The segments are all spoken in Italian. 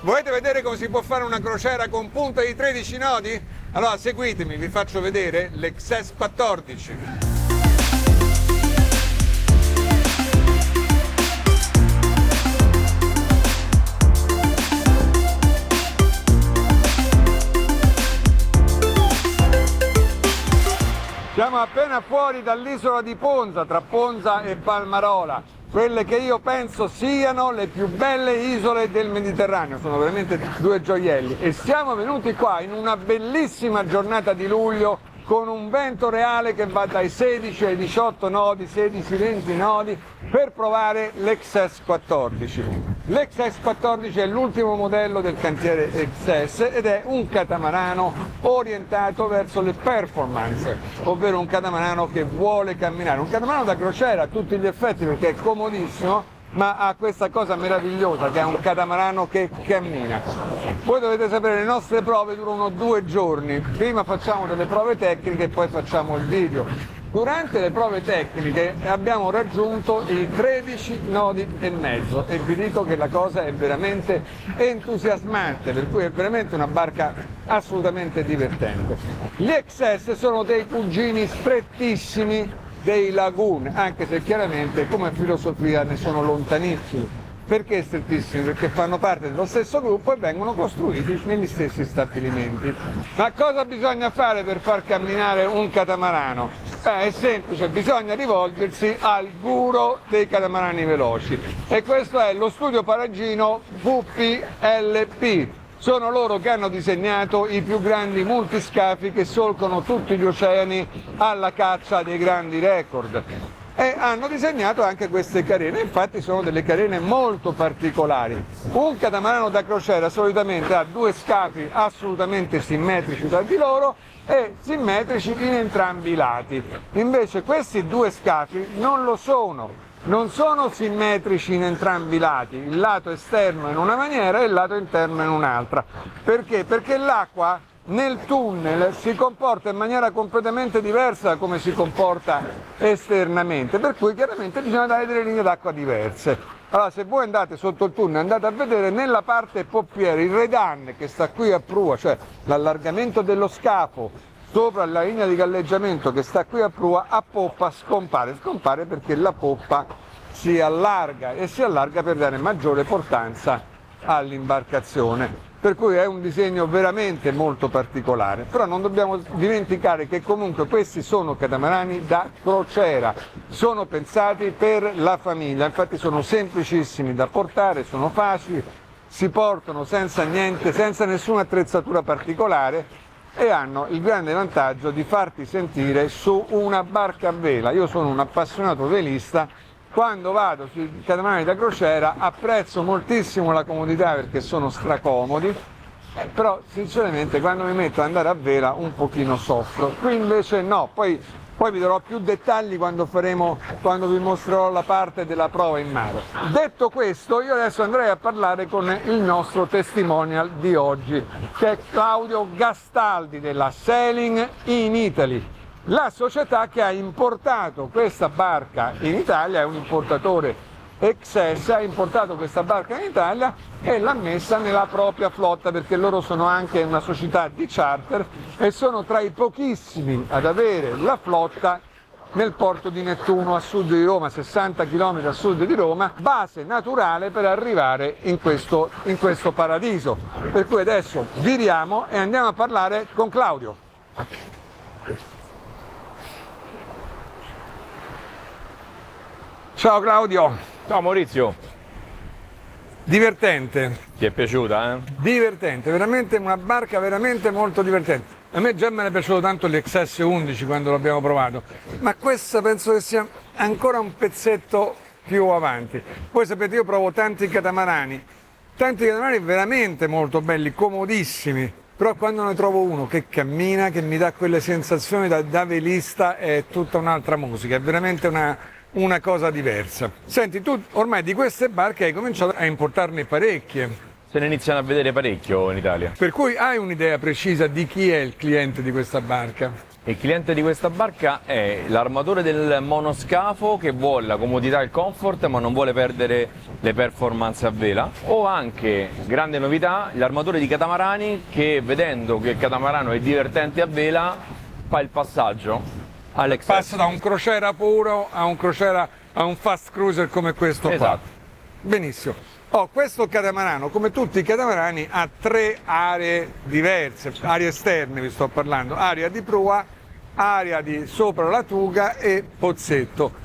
Volete vedere come si può fare una crociera con punta di 13 nodi? Allora seguitemi, vi faccio vedere l'XS 14. Siamo appena fuori dall'isola di Ponza, tra Ponza e Palmarola, quelle che io penso siano le più belle isole del Mediterraneo, sono veramente due gioielli e siamo venuti qua in una bellissima giornata di luglio con un vento reale che va dai 16 ai 18 nodi, 16-20 nodi, per provare l'XS 14. L'XS 14 è l'ultimo modello del cantiere XS ed è un catamarano orientato verso le performance, ovvero un catamarano che vuole camminare, un catamarano da crociera a tutti gli effetti perché è comodissimo, ma ha questa cosa meravigliosa che è un catamarano che cammina. Voi dovete sapere, le nostre prove durano 2 giorni, prima facciamo delle prove tecniche e poi facciamo il video. Durante le prove tecniche abbiamo raggiunto i 13 nodi e mezzo e vi dico che la cosa è veramente entusiasmante, per cui è veramente una barca assolutamente divertente. Gli XS sono dei cugini strettissimi dei Lagoon, anche se chiaramente come filosofia ne sono lontanissimi. Perché strettissimi? Perché fanno parte dello stesso gruppo e vengono costruiti negli stessi stabilimenti. Ma cosa bisogna fare per far camminare un catamarano? È semplice, bisogna rivolgersi al guru dei catamarani veloci e questo è lo studio paragino VPLP. Sono loro che hanno disegnato i più grandi multiscafi che solcano tutti gli oceani alla caccia dei grandi record. E hanno disegnato anche queste carene, infatti sono delle carene molto particolari. Un catamarano da crociera solitamente ha 2 scafi assolutamente simmetrici tra di loro e simmetrici in entrambi i lati. Invece questi 2 scafi non lo sono. Non sono simmetrici in entrambi i lati, il lato esterno in una maniera e il lato interno in un'altra. Perché? Perché l'acqua nel tunnel si comporta in maniera completamente diversa da come si comporta esternamente, per cui chiaramente bisogna dare delle linee d'acqua diverse. Allora se voi andate sotto il tunnel andate a vedere nella parte poppiere il redan che sta qui a prua, cioè l'allargamento dello scafo sopra la linea di galleggiamento che sta qui a prua, a poppa scompare perché la poppa si allarga e si allarga per dare maggiore portanza all'imbarcazione. Per cui è un disegno veramente molto particolare, però non dobbiamo dimenticare che comunque questi sono catamarani da crociera, sono pensati per la famiglia, infatti sono semplicissimi da portare, sono facili, si portano senza niente, senza nessuna attrezzatura particolare e hanno il grande vantaggio di farti sentire su una barca a vela. Io sono un appassionato velista, quando vado sui catamarani da crociera apprezzo moltissimo la comodità perché sono stracomodi, però sinceramente quando mi metto ad andare a vela un pochino soffro, qui invece no, poi vi darò più dettagli quando vi mostrerò la parte della prova in mare. Detto questo, io adesso andrei a parlare con il nostro testimonial di oggi, che è Claudio Gastaldi della Sailing in Italy, la società che ha importato questa barca in Italia, è un importatore XS, ha importato questa barca in Italia e l'ha messa nella propria flotta perché loro sono anche una società di charter e sono tra i pochissimi ad avere la flotta nel porto di Nettuno a sud di Roma, 60 km a sud di Roma, base naturale per arrivare in questo paradiso. Per cui adesso viriamo e andiamo a parlare con Claudio. Ciao Claudio. Ciao Maurizio, Divertente. ti è piaciuta? Divertente, veramente una barca veramente molto divertente. A me già me ne è piaciuto tanto l'XS 11 quando l'abbiamo provato, ma questa penso che sia ancora un pezzetto più avanti. Voi sapete, io provo tanti catamarani veramente molto belli, comodissimi, però quando ne trovo uno che cammina, che mi dà quelle sensazioni da velista, è tutta un'altra musica, è veramente una cosa diversa. Senti, tu ormai di queste barche hai cominciato a importarne parecchie. Se ne iniziano a vedere parecchio in Italia. Per cui hai un'idea precisa di chi è il cliente di questa barca? Il cliente di questa barca è l'armatore del monoscafo che vuole la comodità e il comfort ma non vuole perdere le performance a vela, o anche, grande novità, l'armatore di catamarani che, vedendo che il catamarano è divertente a vela, fa il passaggio all'Excess. Passa da un crociera puro a un fast cruiser come questo qua. Esatto. Benissimo. Questo catamarano, come tutti i catamarani, ha 3 aree diverse, aree esterne vi sto parlando, area di prua, area di sopra la tuga e pozzetto.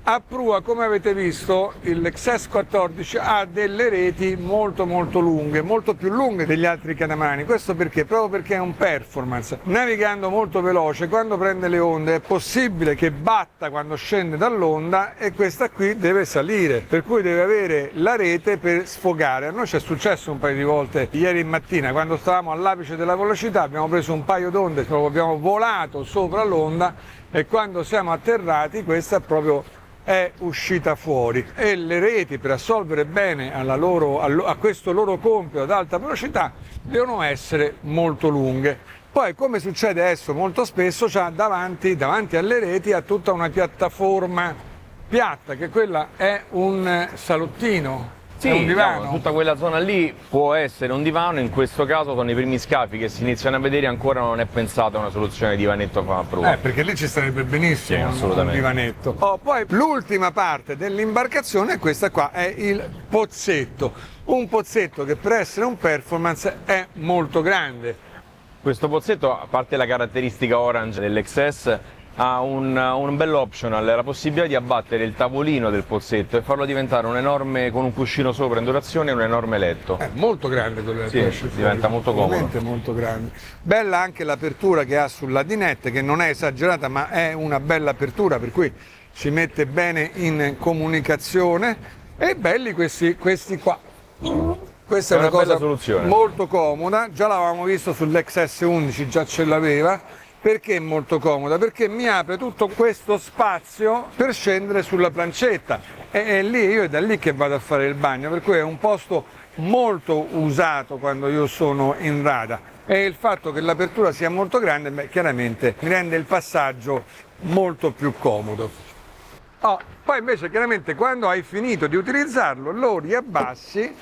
A prua, come avete visto, l'Excess 14 ha delle reti molto lunghe, molto più lunghe degli altri catamarani. Questo perché? Proprio perché è un performance. Navigando molto veloce, quando prende le onde è possibile che batta quando scende dall'onda, e questa qui deve salire, per cui deve avere la rete per sfogare. A noi ci è successo un paio di volte ieri mattina, quando stavamo all'apice della velocità, abbiamo preso un paio d'onde, abbiamo volato sopra l'onda, e quando siamo atterrati questa è uscita fuori, e le reti, per assolvere bene a questo loro compito ad alta velocità, devono essere molto lunghe. Poi, come succede adesso molto spesso, c'ha davanti alle reti ha tutta una piattaforma piatta, che quella è un salottino. Sì, è un divano. diciamo, tutta quella zona lì può essere un divano, in questo caso sono i primi scafi che si iniziano a vedere, ancora non è pensata una soluzione di divanetto a prova. Perché lì ci starebbe benissimo un divanetto. Poi l'ultima parte dell'imbarcazione è questa qua, è il pozzetto. Un pozzetto che per essere un performance è molto grande. Questo pozzetto, a parte la caratteristica orange dell'Excess, ha un bel optional, la possibilità di abbattere il tavolino del pozzetto e farlo diventare un enorme, con un cuscino sopra in dotazione, un enorme letto. È molto grande quello sì, diventa molto comodo. Molto grande. Bella anche l'apertura che ha sulla dinette, che non è esagerata ma è una bella apertura, per cui si mette bene in comunicazione. E belli questi qua. Questa è una cosa molto comoda, già l'avevamo visto sull'XS11, già ce l'aveva. Perché è molto comoda? Perché mi apre tutto questo spazio per scendere sulla plancetta, e lì io è da lì che vado a fare il bagno, per cui è un posto molto usato quando io sono in rada, e il fatto che l'apertura sia molto grande, chiaramente mi rende il passaggio molto più comodo. Poi invece chiaramente quando hai finito di utilizzarlo lo riabbassi,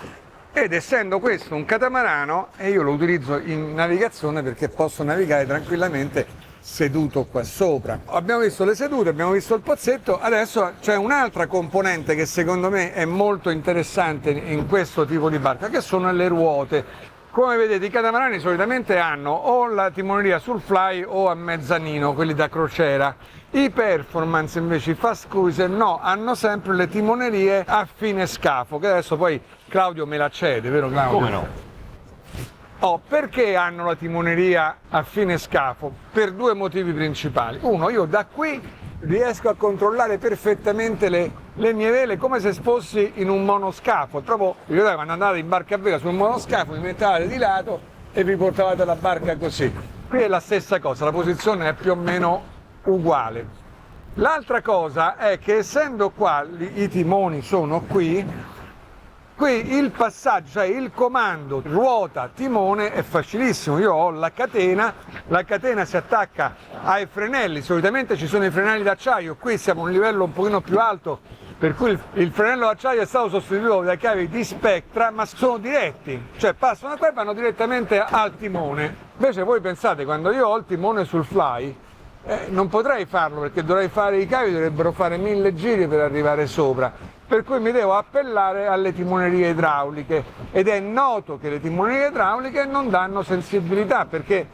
ed essendo questo un catamarano, e io lo utilizzo in navigazione perché posso navigare tranquillamente seduto qua sopra. Abbiamo visto le sedute, abbiamo visto il pozzetto, adesso c'è un'altra componente che secondo me è molto interessante in questo tipo di barca, che sono le ruote. Come vedete, i catamarani solitamente hanno o la timoneria sul fly o a mezzanino, quelli da crociera. I performance invece, i fast cruiser, no, hanno sempre le timonerie a fine scafo, che adesso poi Claudio me la cede, vero Claudio? Come no? Perché hanno la timoneria a fine scafo? Per 2 motivi principali. Uno, io da qui riesco a controllare perfettamente le mie vele come se fossi in un monoscafo. Proprio, ricordate quando andate in barca a vela sul monoscafo, vi mettevate di lato e vi portavate la barca così. Qui è la stessa cosa, la posizione è più o meno uguale. L'altra cosa è che, essendo qua i timoni sono qui il passaggio, cioè il comando ruota timone è facilissimo. Io ho la catena si attacca ai frenelli, solitamente ci sono i frenelli d'acciaio, qui siamo a un livello un pochino più alto, per cui il frenello d'acciaio è stato sostituito dai cavi di Spectra, ma sono diretti, cioè passano da qua e vanno direttamente al timone. Invece voi pensate, quando io ho il timone sul fly, non potrei farlo, perché dovrei fare, i cavi dovrebbero fare 1000 giri per arrivare sopra, per cui mi devo appellare alle timonerie idrauliche, ed è noto che le timonerie idrauliche non danno sensibilità, perché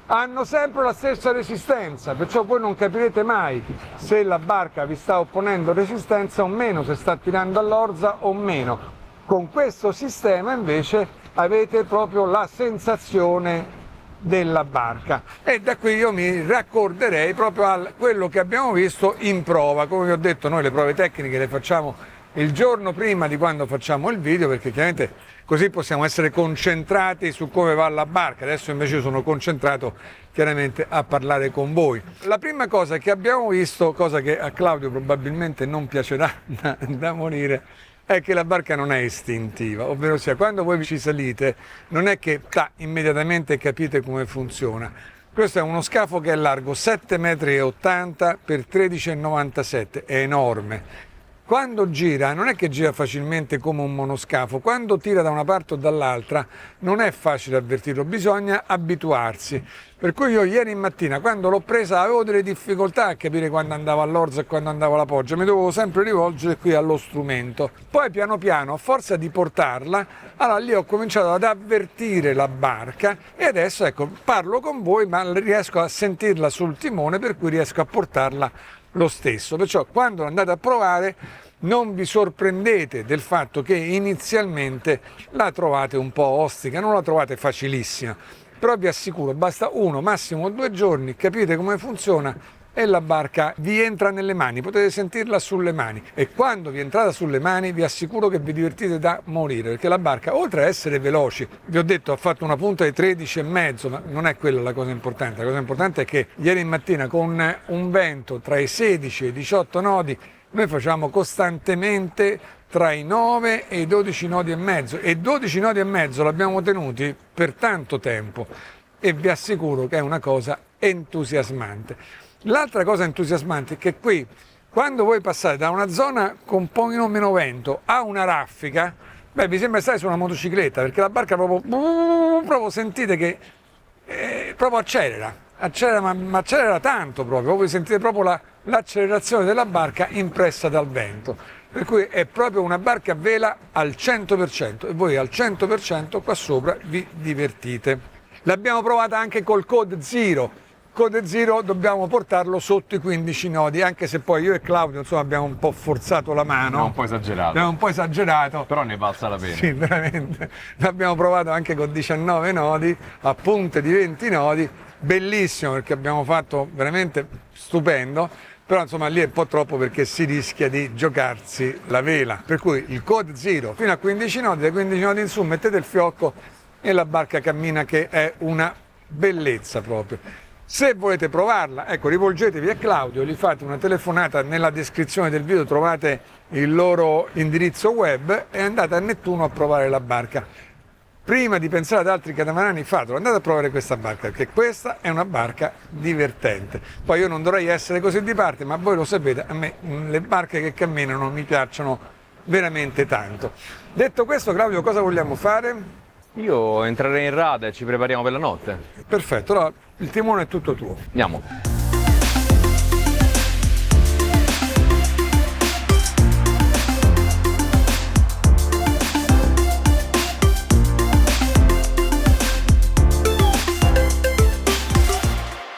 hanno sempre la stessa resistenza, perciò voi non capirete mai se la barca vi sta opponendo resistenza o meno, se sta tirando all'orza o meno. Con questo sistema invece avete proprio la sensazione della barca, e da qui io mi raccorderei proprio a quello che abbiamo visto in prova. Come vi ho detto, noi le prove tecniche le facciamo il giorno prima di quando facciamo il video, perché chiaramente così possiamo essere concentrati su come va la barca. Adesso invece io sono concentrato chiaramente a parlare con voi. La prima cosa che abbiamo visto, cosa che a Claudio probabilmente non piacerà da morire, è che la barca non è istintiva, ovvero sia, quando voi ci salite non è che immediatamente capite come funziona. Questo è uno scafo che è largo 7,80 m per 13,97 m, è enorme. Quando gira, non è che gira facilmente come un monoscafo, quando tira da una parte o dall'altra non è facile avvertirlo, bisogna abituarsi. Per cui io ieri mattina, quando l'ho presa, avevo delle difficoltà a capire quando andavo all'orzo e quando andavo alla poggia, mi dovevo sempre rivolgere qui allo strumento. Poi piano piano, a forza di portarla, allora lì ho cominciato ad avvertire la barca e adesso ecco, parlo con voi ma riesco a sentirla sul timone, per cui riesco a portarla lo stesso. Perciò quando andate a provare non vi sorprendete del fatto che inizialmente la trovate un po' ostica, non la trovate facilissima, però vi assicuro basta 1, massimo 2 giorni, capite come funziona e la barca vi entra nelle mani, potete sentirla sulle mani e quando vi è entrata sulle mani vi assicuro che vi divertite da morire, perché la barca oltre a essere veloci, vi ho detto ha fatto una punta di 13,5, ma non è quella la cosa importante è che ieri mattina con un vento tra i 16 e i 18 nodi noi facciamo costantemente tra i 9 e i 12 nodi e mezzo e 12 nodi e mezzo l'abbiamo tenuti per tanto tempo e vi assicuro che è una cosa entusiasmante. L'altra cosa entusiasmante è che qui, quando voi passate da una zona con un pochino meno vento a una raffica, beh, vi sembra stare su una motocicletta, perché la barca proprio sentite che proprio accelera, ma accelera tanto proprio, voi sentite proprio l'accelerazione della barca impressa dal vento. Per cui è proprio una barca a vela al 100% e voi al 100% qua sopra vi divertite. L'abbiamo provata anche col Code Zero. Code Zero dobbiamo portarlo sotto i 15 nodi, anche se poi io e Claudio insomma abbiamo un po' forzato la mano. Abbiamo un po' esagerato. Abbiamo un po' esagerato. Però ne valsa la pena. Sì, veramente. L'abbiamo provato anche con 19 nodi, a punte di 20 nodi, bellissimo perché abbiamo fatto veramente stupendo, però insomma lì è un po' troppo perché si rischia di giocarsi la vela. Per cui il Code Zero fino a 15 nodi, dai 15 nodi in su mettete il fiocco e la barca cammina che è una bellezza proprio. Se volete provarla, ecco, rivolgetevi a Claudio, gli fate una telefonata, nella descrizione del video trovate il loro indirizzo web e andate a Nettuno a provare la barca. Prima di pensare ad altri catamarani fatelo, andate a provare questa barca, perché questa è una barca divertente. Poi io non dovrei essere così di parte, ma voi lo sapete, a me le barche che camminano mi piacciono veramente tanto. Detto questo, Claudio, cosa vogliamo fare? Io entrerei in rada e ci prepariamo per la notte. Perfetto, allora il timone è tutto tuo. Andiamo.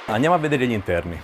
Andiamo a vedere gli interni.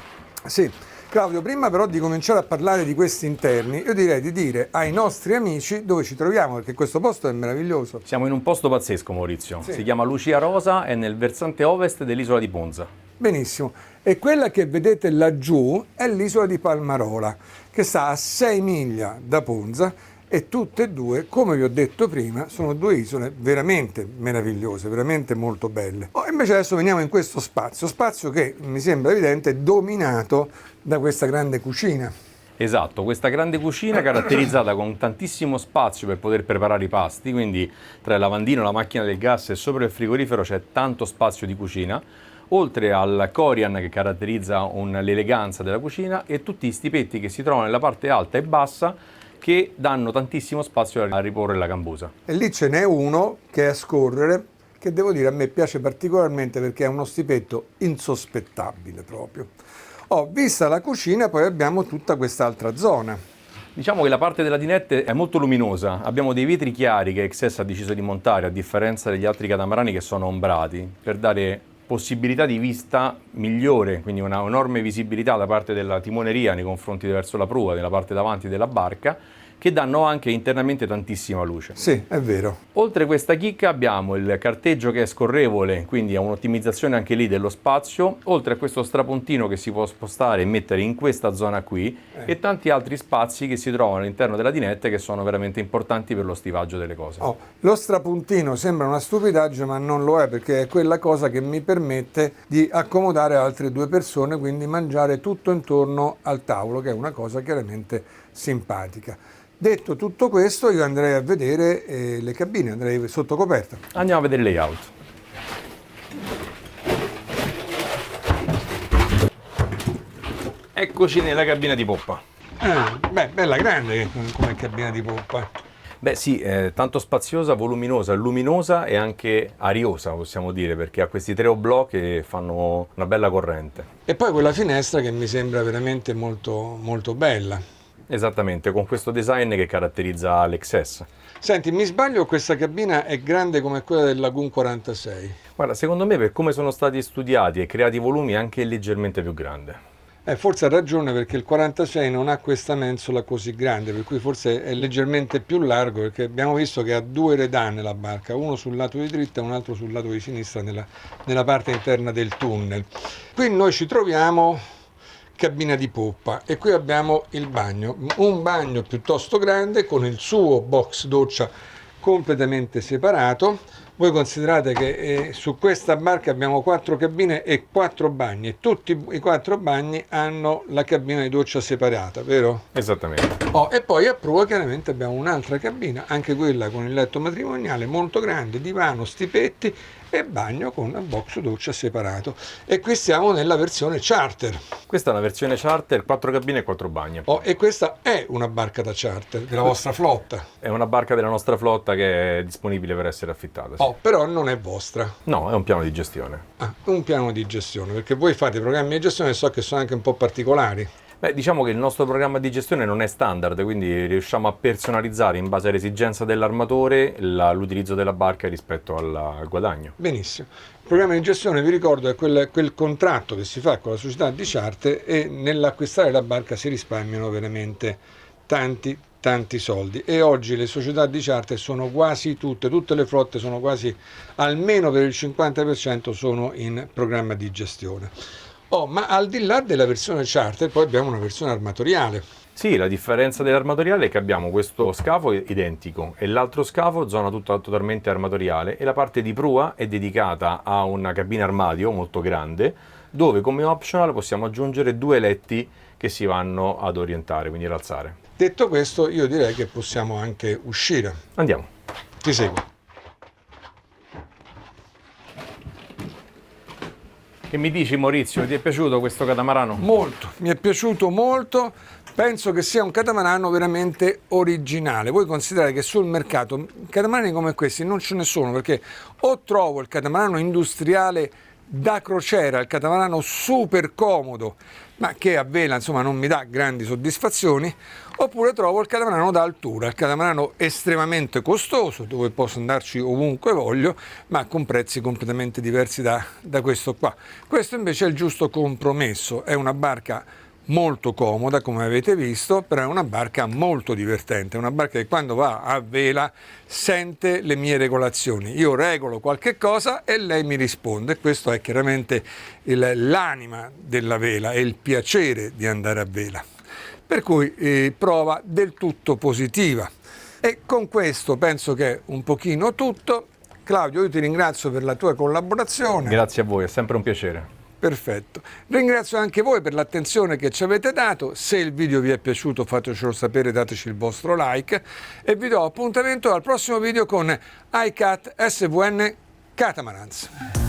Sì. Claudio, prima però di cominciare a parlare di questi interni, io direi di dire ai nostri amici dove ci troviamo, perché questo posto è meraviglioso. Siamo in un posto pazzesco, Maurizio. Sì. Si chiama Lucia Rosa, è nel versante ovest dell'isola di Ponza. Benissimo. E quella che vedete laggiù è l'isola di Palmarola, che sta a 6 miglia da Ponza e tutte e due, come vi ho detto prima, sono due isole veramente meravigliose, veramente molto belle. Invece adesso veniamo in questo spazio che mi sembra evidente è dominato da questa grande cucina. Esatto, questa grande cucina caratterizzata con tantissimo spazio per poter preparare i pasti, quindi tra il lavandino, la macchina del gas e sopra il frigorifero c'è tanto spazio di cucina, oltre al corian che caratterizza l'eleganza della cucina e tutti i stipetti che si trovano nella parte alta e bassa che danno tantissimo spazio a riporre la cambusa. E lì ce n'è uno che è a scorrere, che devo dire a me piace particolarmente perché è uno stipetto insospettabile proprio. Vista la cucina, poi abbiamo tutta quest'altra zona. Diciamo che la parte della dinette è molto luminosa, abbiamo dei vetri chiari che XS ha deciso di montare a differenza degli altri catamarani che sono ombrati, per dare possibilità di vista migliore, quindi una enorme visibilità da parte della timoneria nei confronti verso la prua, nella parte davanti della barca, che danno anche internamente tantissima luce. Sì, è vero. Oltre questa chicca abbiamo il carteggio che è scorrevole, quindi ha un'ottimizzazione anche lì dello spazio, oltre a questo strapontino che si può spostare e mettere in questa zona qui e tanti altri spazi che si trovano all'interno della dinette che sono veramente importanti per lo stivaggio delle cose. Lo strapuntino sembra una stupidaggine, ma non lo è, perché è quella cosa che mi permette di accomodare altre 2 persone, quindi mangiare tutto intorno al tavolo, che è una cosa chiaramente simpatica. Detto tutto questo, io andrei a vedere le cabine, andrei sotto coperta. Andiamo a vedere il layout. Eccoci nella cabina di poppa. Beh, bella grande come cabina di poppa. Beh sì, è tanto spaziosa, voluminosa, luminosa e anche ariosa, possiamo dire, perché ha questi 3 oblò che fanno una bella corrente. E poi quella finestra che mi sembra veramente molto, molto bella. Esattamente, con questo design che caratterizza l'XS. Senti, mi sbaglio, questa cabina è grande come quella del Lagoon 46? Guarda, secondo me per come sono stati studiati e creati i volumi è anche leggermente più grande. Forse ha ragione, perché il 46 non ha questa mensola così grande, per cui forse è leggermente più largo, perché abbiamo visto che ha 2 redane la barca, uno sul lato di dritta e un altro sul lato di sinistra nella parte interna del tunnel. Qui noi ci troviamo cabina di poppa e qui abbiamo il bagno, un bagno piuttosto grande con il suo box doccia completamente separato. Voi considerate che su questa barca abbiamo 4 cabine e 4 bagni, e tutti i 4 bagni hanno la cabina di doccia separata, vero? Esattamente. E poi a prua chiaramente abbiamo un'altra cabina, anche quella con il letto matrimoniale molto grande, divano, stipetti e bagno con il box doccia separato. E qui siamo nella versione charter. Questa è una versione charter, 4 cabine e 4 bagni. E questa è una barca da charter della vostra flotta. È una barca della nostra flotta che è disponibile per essere affittata. Sì. Però non è vostra. No, è un piano di gestione. Un piano di gestione, perché voi fate programmi di gestione che so che sono anche un po' particolari. Beh, diciamo che il nostro programma di gestione non è standard, quindi riusciamo a personalizzare in base all'esigenza dell'armatore l'utilizzo della barca rispetto al guadagno. Benissimo. Il programma di gestione, vi ricordo, è quel contratto che si fa con la società di charter, e nell'acquistare la barca si risparmiano veramente tanti soldi. E oggi le società di charter sono quasi tutte le flotte sono quasi, almeno per il 50%, sono in programma di gestione. Ma al di là della versione charter poi abbiamo una versione armatoriale. Sì, la differenza dell'armatoriale è che abbiamo questo scafo identico e l'altro scafo zona tutta totalmente armatoriale, e la parte di prua è dedicata a una cabina armadio molto grande, dove come optional possiamo aggiungere 2 letti che si vanno ad orientare, quindi ad alzare. Detto questo, io direi che possiamo anche uscire. Andiamo. Ti seguo. Che mi dici, Maurizio, ti è piaciuto questo catamarano? Molto, mi è piaciuto molto. Penso che sia un catamarano veramente originale. Voi considerate che sul mercato catamarani come questi non ce ne sono, perché o trovo il catamarano industriale da crociera, il catamarano super comodo, ma che a vela insomma non mi dà grandi soddisfazioni, oppure trovo il catamarano da altura, il catamarano estremamente costoso, dove posso andarci ovunque voglio, ma con prezzi completamente diversi da questo qua. Questo invece è il giusto compromesso, è una barca molto comoda, come avete visto, però è una barca molto divertente, è una barca che quando va a vela sente le mie regolazioni. Io regolo qualche cosa e lei mi risponde, e questo è chiaramente l'anima della vela e il piacere di andare a vela. Per cui prova del tutto positiva. E con questo penso che è un pochino tutto. Claudio, io ti ringrazio per la tua collaborazione. Grazie a voi, è sempre un piacere. Perfetto. Ringrazio anche voi per l'attenzione che ci avete dato. Se il video vi è piaciuto fatecelo sapere, dateci il vostro like, e vi do appuntamento al prossimo video con iCat SVN Catamarans.